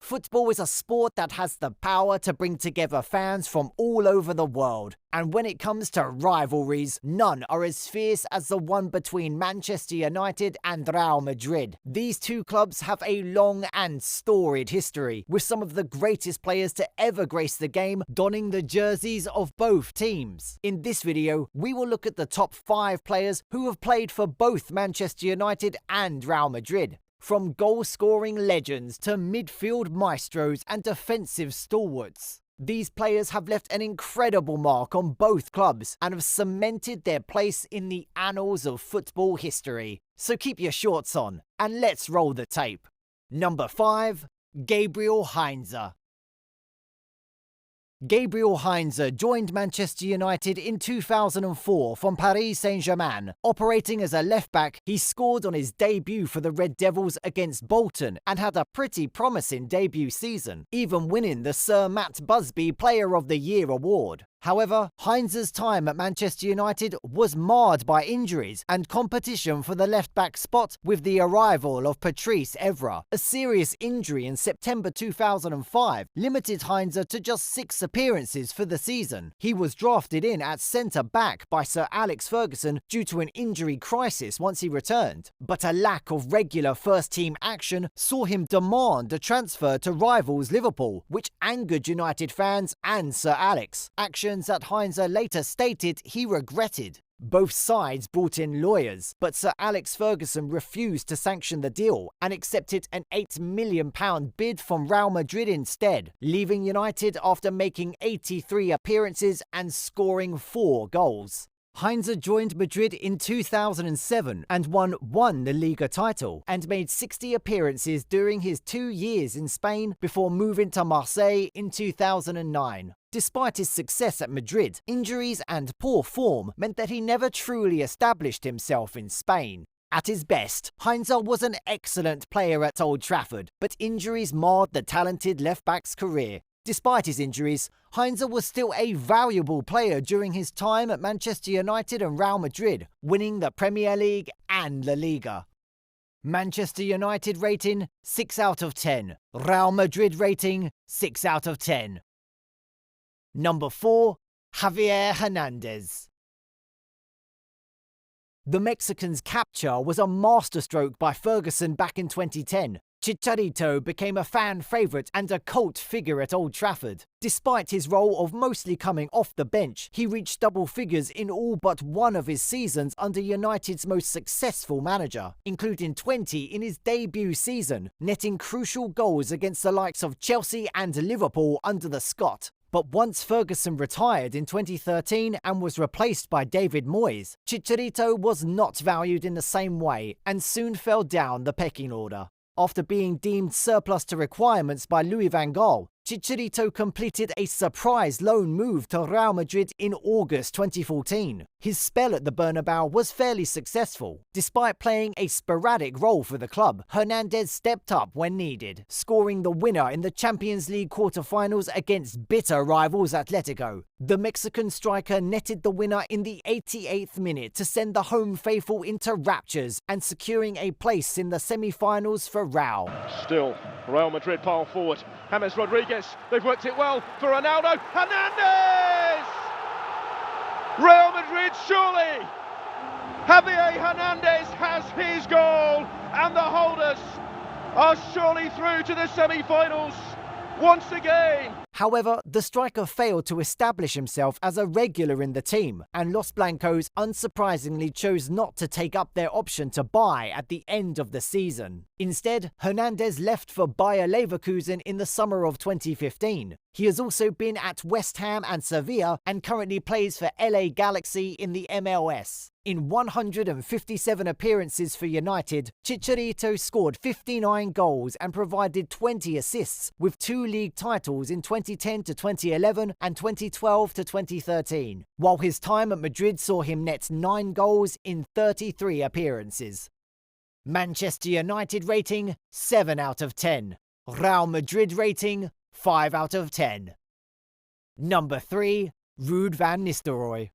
Football is a sport that has the power to bring together fans from all over the world. And when it comes to rivalries, none are as fierce as the one between Manchester United and Real Madrid. These two clubs have a long and storied history, with some of the greatest players to ever grace the game donning the jerseys of both teams. In this video, we will look at the top 5 players who have played for both Manchester United and Real Madrid. From goal-scoring legends to midfield maestros and defensive stalwarts. These players have left an incredible mark on both clubs and have cemented their place in the annals of football history. So keep your shorts on and let's roll the tape. Number 5. Gabriel Heinze. Gabriel Heinze joined Manchester United in 2004 from Paris Saint-Germain. Operating as a left-back, he scored on his debut for the Red Devils against Bolton and had a pretty promising debut season, even winning the Sir Matt Busby Player of the Year award. However, Heinze's time at Manchester United was marred by injuries and competition for the left-back spot with the arrival of Patrice Evra. A serious injury in September 2005 limited Heinze to just 6 appearances for the season. He was drafted in at centre-back by Sir Alex Ferguson due to an injury crisis once he returned. But a lack of regular first-team action saw him demand a transfer to rivals Liverpool, which angered United fans and Sir Alex. Action that Heinze later stated he regretted. Both sides brought in lawyers, but Sir Alex Ferguson refused to sanction the deal and accepted an £8 million bid from Real Madrid instead, leaving United after making 83 appearances and scoring 4 goals. Heinze joined Madrid in 2007 and won the Liga title and made 60 appearances during his 2 years in Spain before moving to Marseille in 2009. Despite his success at Madrid, injuries and poor form meant that he never truly established himself in Spain. At his best, Heinze was an excellent player at Old Trafford, but injuries marred the talented left-back's career. Despite his injuries, Heinze was still a valuable player during his time at Manchester United and Real Madrid, winning the Premier League and La Liga. Manchester United rating 6 out of 10. Real Madrid rating 6 out of 10. Number 4. Javier Hernandez. The Mexican's capture was a masterstroke by Ferguson back in 2010. Chicharito became a fan favourite and a cult figure at Old Trafford. Despite his role of mostly coming off the bench, he reached double figures in all but one of his seasons under United's most successful manager, including 20 in his debut season, netting crucial goals against the likes of Chelsea and Liverpool under the Scot. But once Ferguson retired in 2013 and was replaced by David Moyes, Chicharito was not valued in the same way and soon fell down the pecking order. After being deemed surplus to requirements by Louis van Gaal, Chicharito completed a surprise loan move to Real Madrid in August 2014. His spell at the Bernabeu was fairly successful. Despite playing a sporadic role for the club, Hernandez stepped up when needed, scoring the winner in the Champions League quarter-finals against bitter rivals Atletico. The Mexican striker netted the winner in the 88th minute to send the home faithful into raptures and securing a place in the semi-finals for Real. Still, Real Madrid pile forward. James Rodriguez, they've worked it well for Ronaldo. Hernandez! Real Madrid surely! Javier Hernandez has his goal and the holders are surely through to the semi-finals once again. However, the striker failed to establish himself as a regular in the team, and Los Blancos unsurprisingly chose not to take up their option to buy at the end of the season. Instead, Hernandez left for Bayer Leverkusen in the summer of 2015. He has also been at West Ham and Sevilla and currently plays for LA Galaxy in the MLS. In 157 appearances for United, Chicharito scored 59 goals and provided 20 assists, with 2 league titles in 2010 to 2011 and 2012 to 2013, while his time at Madrid saw him net 9 goals in 33 appearances. Manchester United rating 7 out of 10. Real Madrid rating 5 out of 10. Number 3. Ruud van Nistelrooy.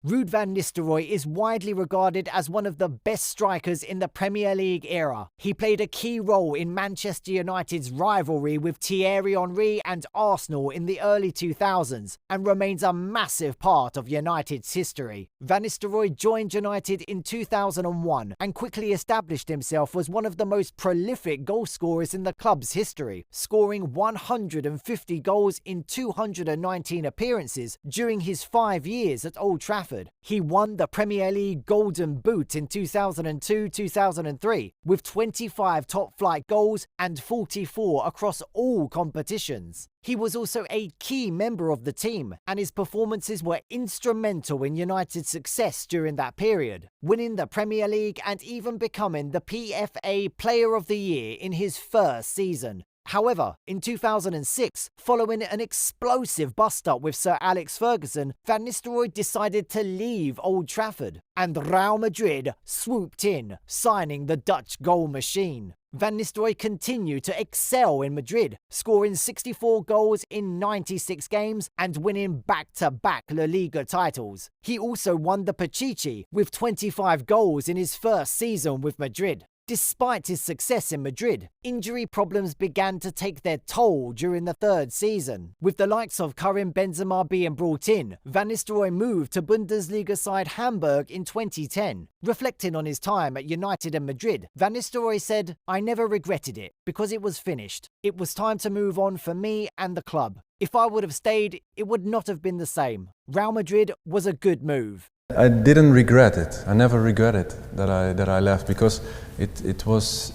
Ruud van Nistelrooy is widely regarded as one of the best strikers in the Premier League era. He played a key role in Manchester United's rivalry with Thierry Henry and Arsenal in the early 2000s and remains a massive part of United's history. Van Nistelrooy joined United in 2001 and quickly established himself as one of the most prolific goal scorers in the club's history, scoring 150 goals in 219 appearances during his 5 years at Old Trafford. He won the Premier League Golden Boot in 2002-2003 with 25 top-flight goals and 44 across all competitions. He was also a key member of the team, and his performances were instrumental in United's success during that period, winning the Premier League and even becoming the PFA Player of the Year in his first season. However, in 2006, following an explosive bust-up with Sir Alex Ferguson, Van Nistelrooy decided to leave Old Trafford, and Real Madrid swooped in, signing the Dutch goal machine. Van Nistelrooy continued to excel in Madrid, scoring 64 goals in 96 games and winning back-to-back La Liga titles. He also won the Pichichi with 25 goals in his first season with Madrid. Despite his success in Madrid, injury problems began to take their toll during the third season. With the likes of Karim Benzema being brought in, Van Nistelrooy moved to Bundesliga side Hamburg in 2010. Reflecting on his time at United and Madrid, Van Nistelrooy said, "I never regretted it, because it was finished. It was time to move on for me and the club. If I would have stayed, it would not have been the same. Real Madrid was a good move." I didn't regret it. I never regretted that I left, because it was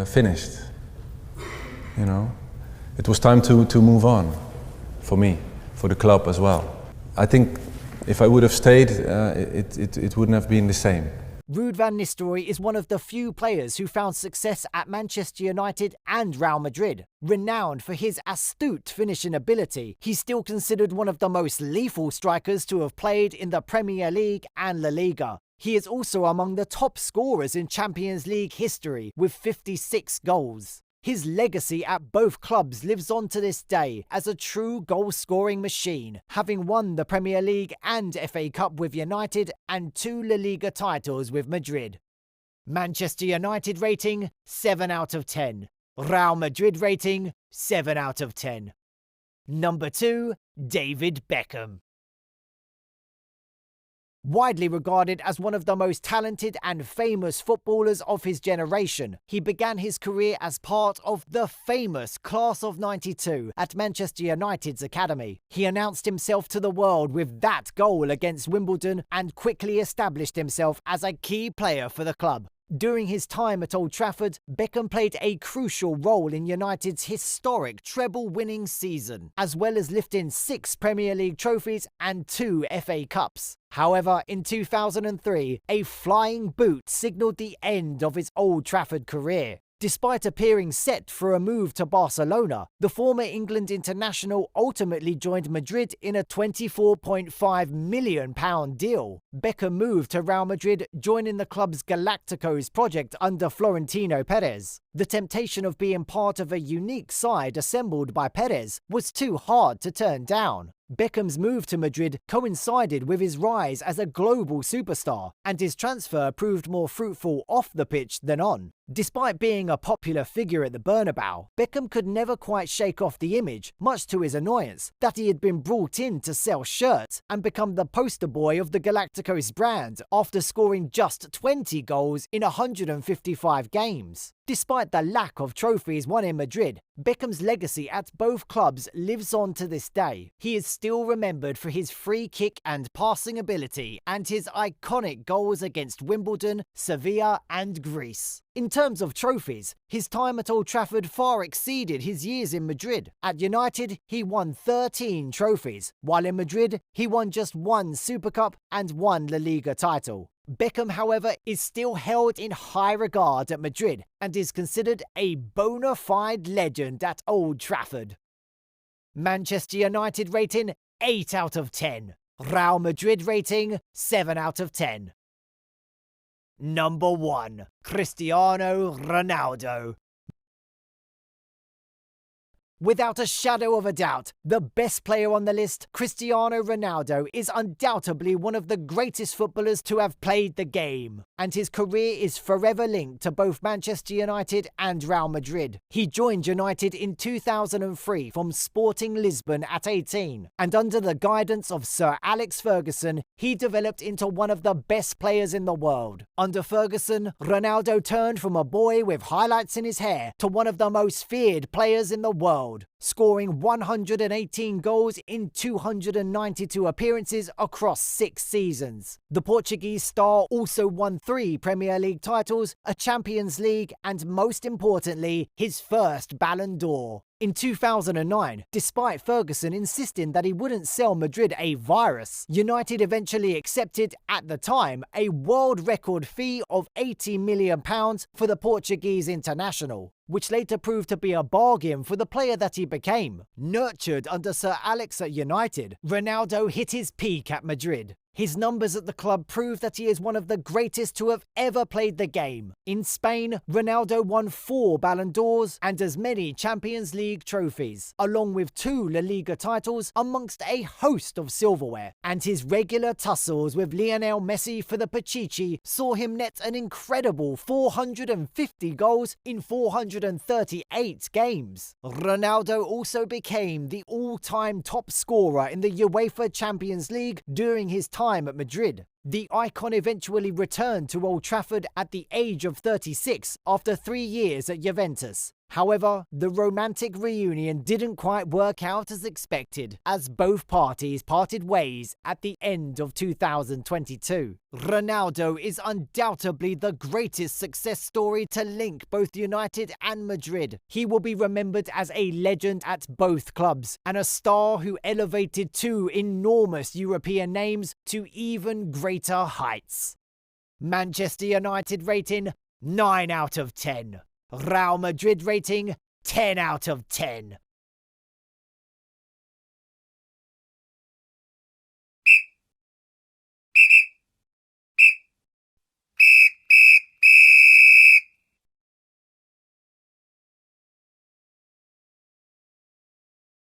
finished. You know, it was time to move on for me, for the club as well. I think if I would have stayed, it wouldn't have been the same. Ruud van Nistelrooy is one of the few players who found success at Manchester United and Real Madrid. Renowned for his astute finishing ability, he's still considered one of the most lethal strikers to have played in the Premier League and La Liga. He is also among the top scorers in Champions League history with 56 goals. His legacy at both clubs lives on to this day as a true goal-scoring machine, having won the Premier League and FA Cup with United and 2 La Liga titles with Madrid. Manchester United rating 7 out of 10. Real Madrid rating 7 out of 10. Number 2, David Beckham. Widely regarded as one of the most talented and famous footballers of his generation, he began his career as part of the famous Class of '92 at Manchester United's academy. He announced himself to the world with that goal against Wimbledon and quickly established himself as a key player for the club. During his time at Old Trafford, Beckham played a crucial role in United's historic treble-winning season, as well as lifting 6 Premier League trophies and 2 FA Cups. However, in 2003, a flying boot signalled the end of his Old Trafford career. Despite appearing set for a move to Barcelona, the former England international ultimately joined Madrid in a £24.5 million deal. Beckham moved to Real Madrid, joining the club's Galacticos project under Florentino Perez. The temptation of being part of a unique side assembled by Perez was too hard to turn down. Beckham's move to Madrid coincided with his rise as a global superstar, and his transfer proved more fruitful off the pitch than on. Despite being a popular figure at the Bernabeu, Beckham could never quite shake off the image, much to his annoyance, that he had been brought in to sell shirts and become the poster boy of the Galacticos brand after scoring just 20 goals in 155 games. Despite the lack of trophies won in Madrid, Beckham's legacy at both clubs lives on to this day. He is still remembered for his free kick and passing ability and his iconic goals against Wimbledon, Sevilla and Greece. In terms of trophies, his time at Old Trafford far exceeded his years in Madrid. At United, he won 13 trophies, while in Madrid, he won just 1 Super Cup and 1 La Liga title. Beckham, however, is still held in high regard at Madrid and is considered a bona fide legend at Old Trafford. Manchester United rating 8 out of 10. Real Madrid rating 7 out of 10. Number 1, Cristiano Ronaldo. Without a shadow of a doubt, the best player on the list, Cristiano Ronaldo, is undoubtedly one of the greatest footballers to have played the game, and his career is forever linked to both Manchester United and Real Madrid. He joined United in 2003 from Sporting Lisbon at 18, and under the guidance of Sir Alex Ferguson, he developed into one of the best players in the world. Under Ferguson, Ronaldo turned from a boy with highlights in his hair to one of the most feared players in the world, scoring 118 goals in 292 appearances across 6 seasons. The Portuguese star also won 3 Premier League titles, a Champions League, and most importantly, his first Ballon d'Or. In 2009, despite Ferguson insisting that he wouldn't sell Madrid a virus, United eventually accepted, at the time, a world record fee of £80 million for the Portuguese international, which later proved to be a bargain for the player that he became. Nurtured under Sir Alex at United, Ronaldo hit his peak at Madrid. His numbers at the club prove that he is one of the greatest to have ever played the game. In Spain, Ronaldo won 4 Ballon d'Ors and as many Champions League trophies, along with 2 La Liga titles amongst a host of silverware. And his regular tussles with Lionel Messi for the Pichichi saw him net an incredible 450 goals in 438 games. Ronaldo also became the all-time top scorer in the UEFA Champions League during his time at Madrid. The icon eventually returned to Old Trafford at the age of 36 after 3 years at Juventus. However, the romantic reunion didn't quite work out as expected, as both parties parted ways at the end of 2022. Ronaldo is undoubtedly the greatest success story to link both United and Madrid. He will be remembered as a legend at both clubs, and a star who elevated 2 enormous European names to even greater heights. Manchester United rating 9 out of 10. Real Madrid rating 10 out of 10.